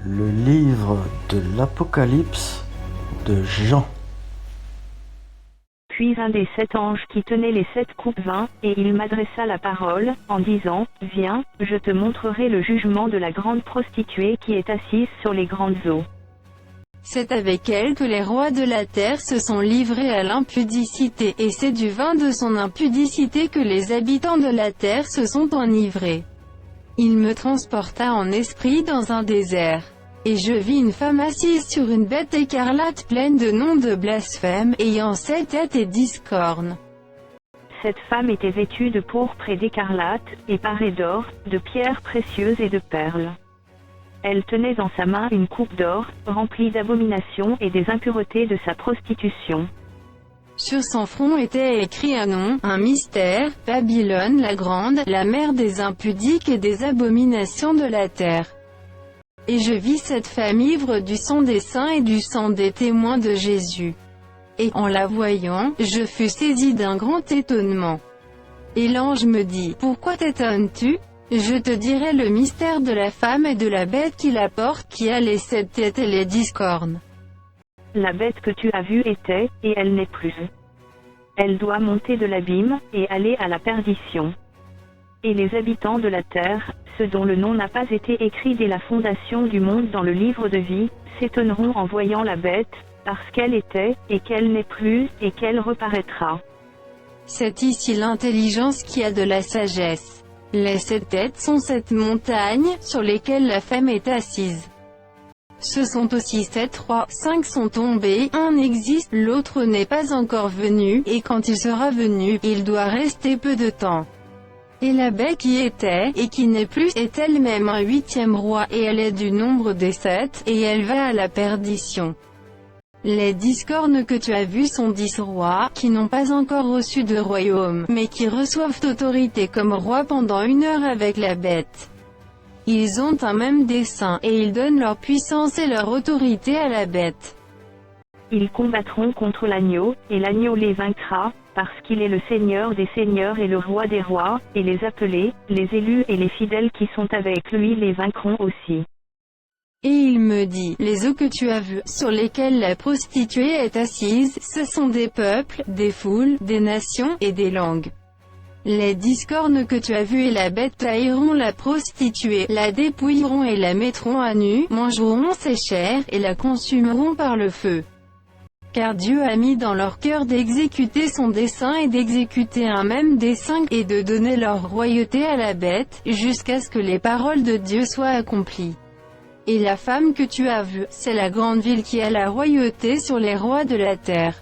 Le livre de l'Apocalypse de Jean. Puis un des 7 anges qui tenait les 7 coupes vint, et il m'adressa la parole, en disant, « Viens, je te montrerai le jugement de la grande prostituée qui est assise sur les grandes eaux. C'est avec elle que les rois de la terre se sont livrés à l'impudicité, et c'est du vin de son impudicité que les habitants de la terre se sont enivrés. » Il me transporta en esprit dans un désert. Et je vis une femme assise sur une bête écarlate pleine de noms de blasphème, ayant 7 têtes et 10 cornes. Cette femme était vêtue de pourpre et d'écarlate, et parée d'or, de pierres précieuses et de perles. Elle tenait dans sa main une coupe d'or, remplie d'abominations et des impuretés de sa prostitution. Sur son front était écrit un nom, un mystère, Babylone la grande, la mère des impudiques et des abominations de la terre. Et je vis cette femme ivre du sang des saints et du sang des témoins de Jésus. Et, en la voyant, je fus saisi d'un grand étonnement. Et l'ange me dit, « Pourquoi t'étonnes-tu? Je te dirai le mystère de la femme et de la bête qui la porte, qui a les 7 têtes et les 10 cornes. La bête que tu as vue était, et elle n'est plus. Elle doit monter de l'abîme, et aller à la perdition. Et les habitants de la terre, ceux dont le nom n'a pas été écrit dès la fondation du monde dans le livre de vie, s'étonneront en voyant la bête, parce qu'elle était, et qu'elle n'est plus, et qu'elle reparaîtra. » C'est ici l'intelligence qui a de la sagesse. Les 7 têtes sont 7 montagnes, sur lesquelles la femme est assise. Ce sont aussi 7 rois, 5 sont tombés, un existe, l'autre n'est pas encore venu, et quand il sera venu, il doit rester peu de temps. Et la bête qui était, et qui n'est plus, est elle-même un 8e roi, et elle est du nombre des 7, et elle va à la perdition. Les 10 cornes que tu as vues sont 10 rois, qui n'ont pas encore reçu de royaume, mais qui reçoivent autorité comme rois pendant 1 heure avec la bête. Ils ont un même dessein, et ils donnent leur puissance et leur autorité à la bête. Ils combattront contre l'agneau, et l'agneau les vaincra, parce qu'il est le Seigneur des seigneurs et le Roi des rois, et les appelés, les élus et les fidèles qui sont avec lui les vaincront aussi. Et il me dit, les eaux que tu as vues, sur lesquelles la prostituée est assise, ce sont des peuples, des foules, des nations, et des langues. Les 10 cornes que tu as vues et la bête tailleront la prostituée, la dépouilleront et la mettront à nu, mangeront ses chairs, et la consumeront par le feu. Car Dieu a mis dans leur cœur d'exécuter son dessein et d'exécuter un même dessein, et de donner leur royauté à la bête, jusqu'à ce que les paroles de Dieu soient accomplies. Et la femme que tu as vue, c'est la grande ville qui a la royauté sur les rois de la terre.